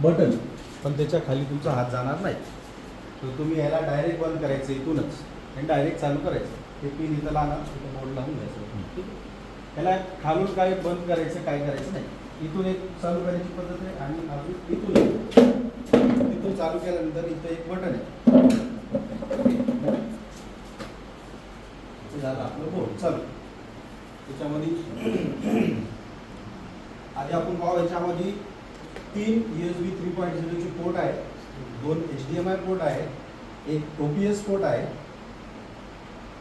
Button, पण त्याच्या खाली तुमचा हात जाणार नाही. तर तुम्ही याला डायरेक्ट बंद करायचं इथूनच आणि डायरेक्ट चालू करायचं. हे पिन इथं लागणार, इथं बोर्ड लावून द्यायचं. ठीक आहे. याला खालून काय बंद करायचं, काय करायचं नाही. इथून एक चालू करायची पद्धत आहे आणि अजून इथून चालू केल्यानंतर इथं एक बटन आहे. हे झालं आपलं बोर्ड चालू. त्याच्यामध्ये आधी आपण पाहू, याच्यामध्ये 3 USB 3.0 चे पोर्ट आहे, 2 HDMI पोर्ट आहे, एक OPS पोर्ट आहे,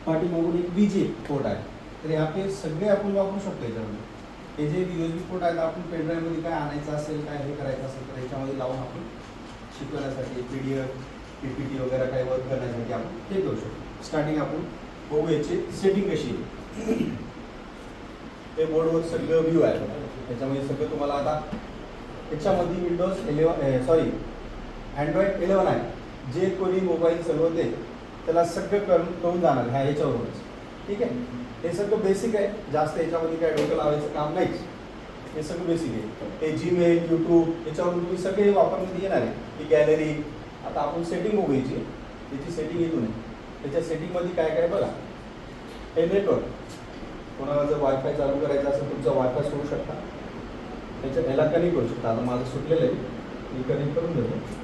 पाठीमागून एक VGA पोर्ट आहे. तर यापे सगळे आपण वापरू शकतो याच्यामध्ये. हे जे USB पोर्ट आहेत, आपण पेनड्राईव्हमध्ये काय आणायचं असेल, काय हे करायचं असेल तर याच्यामध्ये लावून आपण शिकवण्यासाठी PDF PPT वगैरे काही वर्क करण्यासाठी आपण ते करू शकतो. स्टार्टिंग आपण बघू याची सेटिंग कशी आहे. हे बोर्डवर सगळं व्ह्यू आहे. त्याच्यामध्ये सगळं तुम्हाला आता याच्यामध्ये विंडोज 11 अँड्रॉइड 11 आहे. जे कोणी मोबाईल चालवते त्याला सगळं करून जाणार ह्या याच्यावरूनच. ठीक आहे. हे सगळं बेसिक आहे, जास्त याच्यामध्ये काय डोकं लावायचं काम नाहीच. हे सगळं बेसिक आहे. हे Gmail YouTube याच्यावरून तुम्ही सगळे वापरण्यात येणार आहे. ही गॅलरी. आता आपण सेटिंग बघू याची. त्याची सेटिंग येतो नाही. त्याच्या सेटिंगमध्ये काय काय बघा. हे नेटवर्क, कोणाला जर वायफाय चालू करायचा असेल तुमचा वायफाय सोडू शकता, त्याच्यात ह्याला कनेक्ट करू शकता. आता माझं सुटलेलं आहे, मी कनेक्ट करून देतो.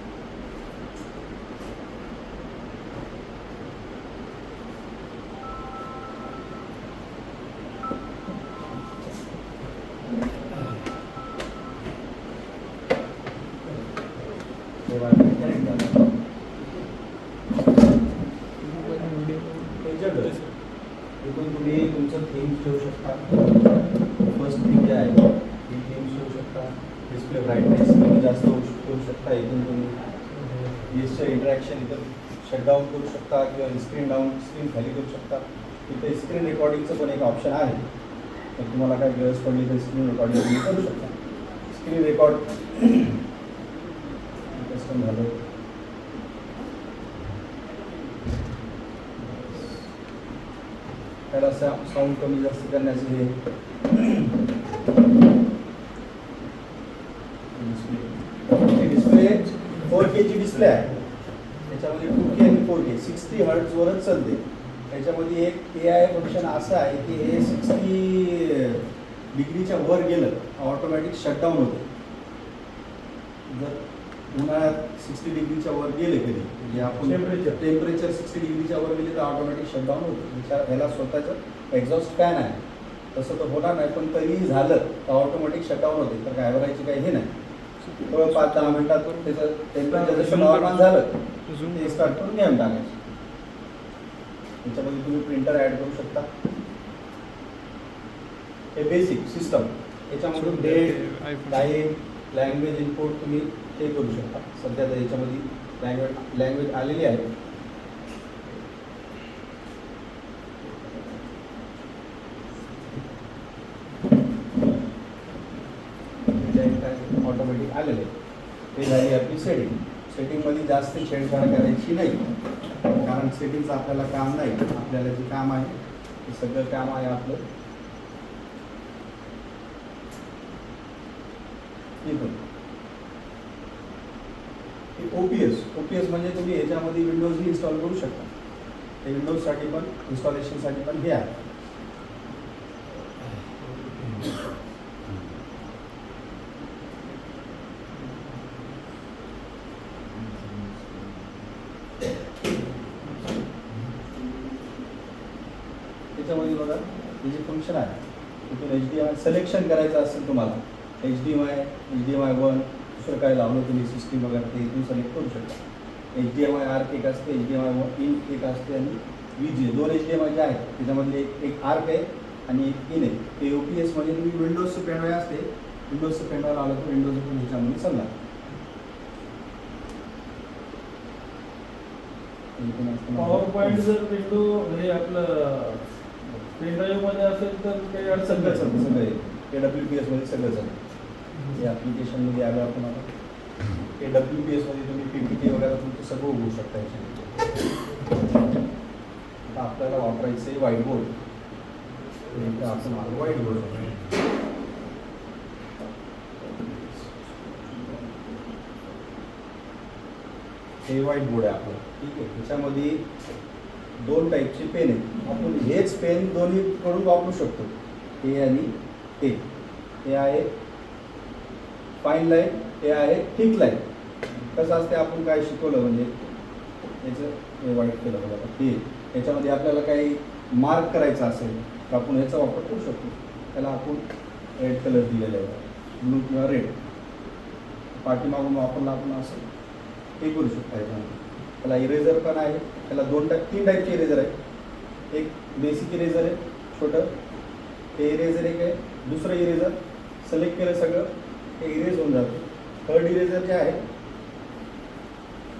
इथून तुम्ही तुमचं थीम्स ठेवू शकता. फर्स्ट थीम जे आहे ती थीम्स ठेवू शकता. डिस्प्ले ब्राईटनेस तुम्ही जास्त करू शकता. इथून तुम्ही येसचं इंटरॅक्शन इथं शटडाऊन करू शकता किंवा स्क्रीन खाली करू शकता. इथे स्क्रीन रेकॉर्डिंगचं पण एक ऑप्शन आहे. तर तुम्हाला काय गरज पडली तर स्क्रीन रेकॉर्डिंग तुम्ही करू शकता. स्क्रीन रेकॉर्ड कस्टम झालं. त्याला साऊंड कमी जास्त करण्याचं हे डिस्प्ले 4K ची डिस्प्ले आहे. त्याच्यामध्ये 2K आणि 4K 60 हर्ट्जवरच चालते. त्याच्यामध्ये एक AI फंक्शन असं आहे की हे 60 डिग्रीच्या वर गेलं ऑटोमॅटिक शटडाऊन होतं. जर उन्हाळ्यात 60 डिग्रीच्या वर गेले कधी म्हणजे आपण टेम्परेचर 60 डिग्रीच्या वर गेले तर ऑटोमॅटिक शटडाऊन होतं. ह्याला स्वतःचं एक्झॉस्ट फॅन आहे. तसं तर होणार नाही, पण तरीही झालं तर ऑटोमॅटिक शटडाऊन होते. तर घाबरायची काही हे नाही. तर 5-10 मिनिटातून त्याचं टेम्परेचर जसं नॉर्मल झालं ते स्टार्ट करून घेऊन टाकायचं. त्याच्यामध्ये तुम्ही प्रिंटर ॲड करू शकता. हे बेसिक सिस्टम. याच्यामधून डेट टाईम लँग्वेज इनपुट तुम्ही ते करू शकता. सध्या तर याच्यामध्ये लँग्वेज आलेली आहे. ऑटोमॅटिक आलेले ते झाली आपली सेटिंगमध्ये जास्त छेडछाड करायची नाही, कारण सेटिंगचं आपल्याला काम नाही. आपल्याला जे काम आहे ते सगळं काम आहे आपलं इथून. OPS म्हणजे तुम्ही याच्यामध्ये विंडोजही इन्स्टॉल करू शकता. ते विंडोजसाठी पण इन्स्टॉलेशनसाठी पण हे आहे. त्याच्यामध्ये बघा हे जे फंक्शन आहे तिथून HDMI सिलेक्शन करायचं असेल तुम्हाला, HDMI 1 दुसरं काय लावलं तुम्ही सिस्टीम वगैरे ते इथून सिलेक्ट करू शकता. HDMI आर्क एक असते, HDMI इन एक असते आणि VGA 2 HDMI जे आहेत त्याच्यामधले एक आर्क आहे आणि एक इन आहे. ते OPS म्हणजे तुम्ही विंडोजचं पेनड्राईव्ह असते, विंडोजचं पेनड्राईव्ह लावलं तर विंडोज पण ह्याच्यामध्ये चालणार. पॉवर पॉईंट जर विंडो हे आपलं पेनड्राईव्ह मध्ये असेल तर काही अडचण सगळं चालतं. सगळं AWPS मध्ये सगळं चालतं. हे ॲप्लिकेशनमध्ये आलं आपण आता AWPS मध्ये तुम्ही PPT वगैरे तुमचं सगळं उघडू शकता. याच्यामध्ये आता आपल्याला वापरायचं आहे व्हाईट बोर्ड. आपण व्हाईट बोर्ड हे व्हाईट बोर्ड आहे आपलं. ठीक आहे. त्याच्यामध्ये 2 टाईपचे पेन आहेत. आपण हेच पेन दोन्ही कडून वापरू शकतो, हे आणि हे. हे आहे फाईन लाईन, हे आहे थिक लाईन. कसं असते आपण काय शिकवलं म्हणजे याचं हे व्हाईट केलं बघा. हे याच्यामध्ये आपल्याला काही मार्क करायचा असेल तर आपण याचा वापर करू शकतो. त्याला आपण रेड कलर दिलेला आहे, ब्लू किंवा रेड. पाठीमागून वापरला आपण असं हे करू शकतो. याच्यामध्ये त्याला इरेझर पण आहे. त्याला 3 टाईपचे इरेझर आहे. एक बेसिक इरेझर आहे छोटं, हे इरेझर एक आहे. दुसरं इरेझर सिलेक्ट केलं सगळं हे इरेज होऊन जातं. थर्ड इरेझर जे आहे,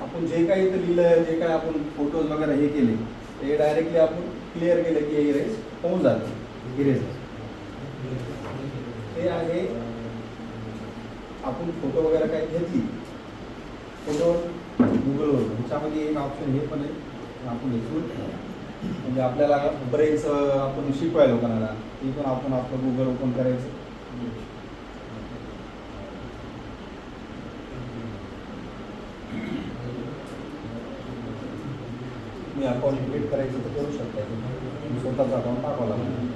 आपण जे काही इथं लिहिलं, जे काय आपण फोटोज वगैरे हे केले ते डायरेक्टली आपण क्लिअर केलं की हे इरेज होऊन जातं इरेझर. हे आहे आपण फोटो वगैरे काही घेतली फोटोवर गुगलवर, ह्याच्यामध्ये एक ऑप्शन हे पण आहे. आपण इथून म्हणजे आपल्याला बरेच आपण शिकवायला लोकांना ते पण आपण आपलं गुगल ओपन करायचं. मी अकाउंट क्रिएट करायचं तर करू शकता. तुम्ही स्वतःचं अकाउंट टाकावं लागेल.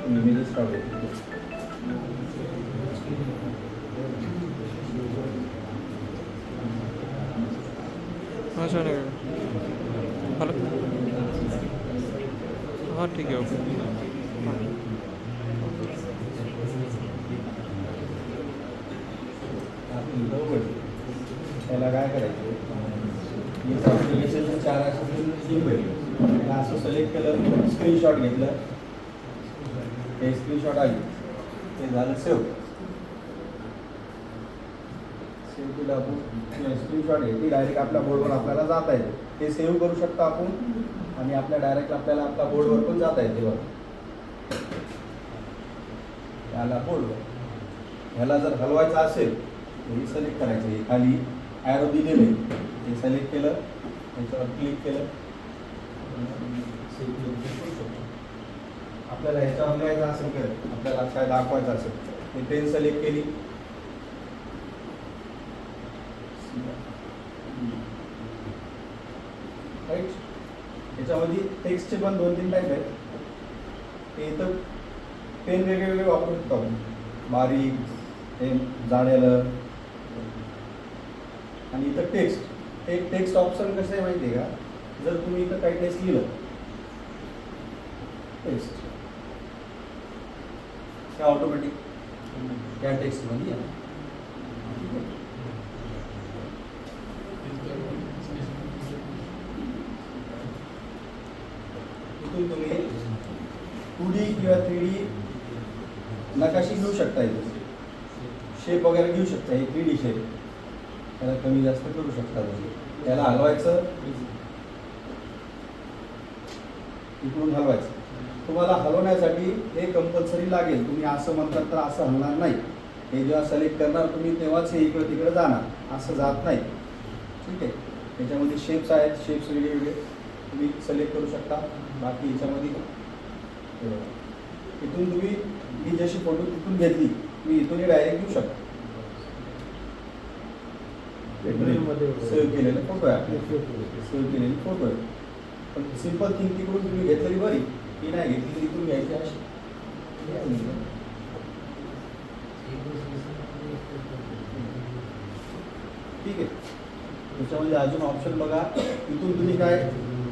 इमेजेस काढू. हाँ सर हेलो हाँ ठीक है ओके हाँ त्याला काय करायचं, ॲप्लिकेशनचं 4 सिम भेटलं. त्याला असं सिलेक्ट केलं, स्क्रीनशॉट घेतलं, हे स्क्रीनशॉट आली, ते झालं सेव्ह. सेव्ह केलं आपण, स्क्रीनशॉट घेतली डायरेक्ट आपल्या बोर्डवर आपल्याला जाता येते. ते सेव्ह करू शकतो आपण आणि आपल्या डायरेक्ट आपल्याला आपल्या बोर्डवर पण जाता येते. बघा त्याला बोर्डवर ह्याला जर हलवायचं असेल हे सिलेक्ट करायचं. हे खाली ॲरो दिलेले हे सिलेक्ट केलं, याच्यावर क्लिक केलं, आपल्याला ह्याच्यावर लिहायचं असेल तर आपल्याला काय दाखवायचं असेल हे पेन सिलेक्ट केली. राईट. याच्यामध्ये टेक्स्टचे पण 2-3 टाईप आहेत. ते इथं पेन वेगळे वेगळे वापरू शकतो आपण, बारीक हे जाडेलं. आणि इथं टेक्स्ट, एक टेक्स्ट ऑप्शन कसं आहे माहिती आहे का, जर तुम्ही इथं काही टेक्स्ट लिहिलं टेक्स्ट त्या ऑटोमॅटिक त्या टेक्स्टमध्ये आहे. इथून तुम्ही 2D किंवा 3D नकाशी घेऊ शकता. इथे शेप वगैरे घेऊ शकता. हे 3D शेप त्याला कमी जास्त करू शकता. त्याला हलवायचं, इकडून हलवायचं. तुम्हाला हलवण्यासाठी हे कंपल्सरी लागेल. तुम्ही असं म्हणतात तर असं हलणार नाही. हे जेव्हा सिलेक्ट करणार तुम्ही तेव्हाच हे इकडं तिकडे जाणार, असं जात नाही. ठीक आहे. त्याच्यामध्ये शेप्स आहेत, शेप्स वेगवेगळे तुम्ही सिलेक्ट करू शकता. बाकी याच्यामध्ये इथून तुम्ही मी जशी फोटो तिथून घेतली मी इथूनही डायरेक्ट घेऊ शकता. सेव्ह केलेले फोटो आहे आपले, सेव्ह केलेले फोटो आहे. पण सिंपल थिंग तिकडून तुम्ही घेतलेली बरी, ती नाही घेतली तिकडून घ्यायची अशी. ठीक आहे. त्याच्यामध्ये अजून ऑप्शन बघा. इथून तुम्ही काय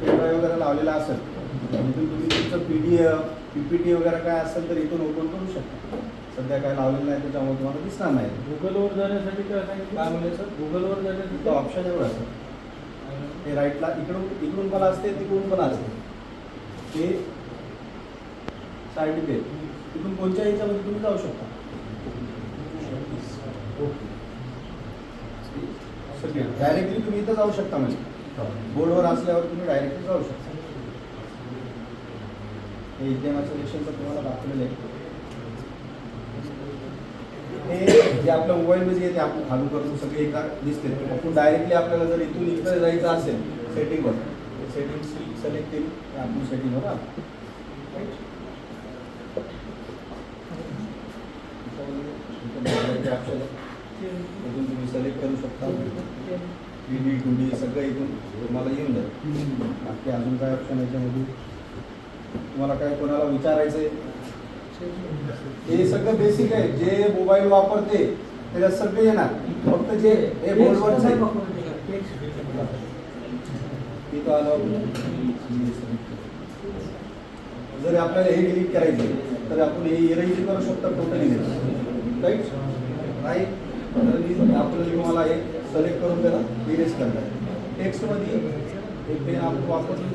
पेनड्राईव्ह वगैरे लावलेला असेल, इथून तुम्ही तुमचं PDF PPT वगैरे काय असेल तर इथून ओपन करू शकता. सध्या काय लावलेलं नाही त्याच्यामुळे तुम्हाला दिसणार नाही. गुगलवर जाण्यासाठी काय सांगितलं, काय म्हणजे सर, गुगलवर जाण्यासाठी ऑप्शन एवढं असतं. ते राईटला इकडून पण असते, तिकडून पण असते. ते सर्टिफिकेट तिथून कोणत्या ह्याच्यामध्ये तुम्ही जाऊ शकता. डायरेक्टली तुम्ही इथं जाऊ शकता. म्हणजे बोर्डवर असल्यावर तुम्ही डायरेक्टली जाऊ शकता. हे HDMI सिलेक्शनचं तुम्हाला दाखवलेलं आहे. हे जे आपल्या मोबाईलमध्ये आहे ते आपण खालून करून सगळे एकदा दिसते. आपण डायरेक्टली आपल्याला जर इथून इकडे जायचं असेल सेटिंगवर, सेटिंग सिलेक्ट केली तर आपण सेटिंगवर आलो. इथून तुम्ही सिलेक्ट करू शकता. 3D 2D सगळं इथून तुम्हाला येऊन जाईल. बाकी अजून काय ऑप्शन आहे याच्यामध्ये, तुम्हाला काय कोणाला विचारायचं आहे, हे सगळं बेसिक आहे. जे मोबाईल वापरते त्याच्यात सगळे येणार, फक्त जे हे बोर्डवरच आहे तिथं आलं. जर आपल्याला हे डिलीट करायचं तर आपण हे इरेज करू शकतो टोटली, राईट राईट. तर मी आपल्याला तुम्हाला हे सिलेक्ट करून त्याला इरेज करणार. टेक्स्टमध्ये हे पेन आपण वापरलं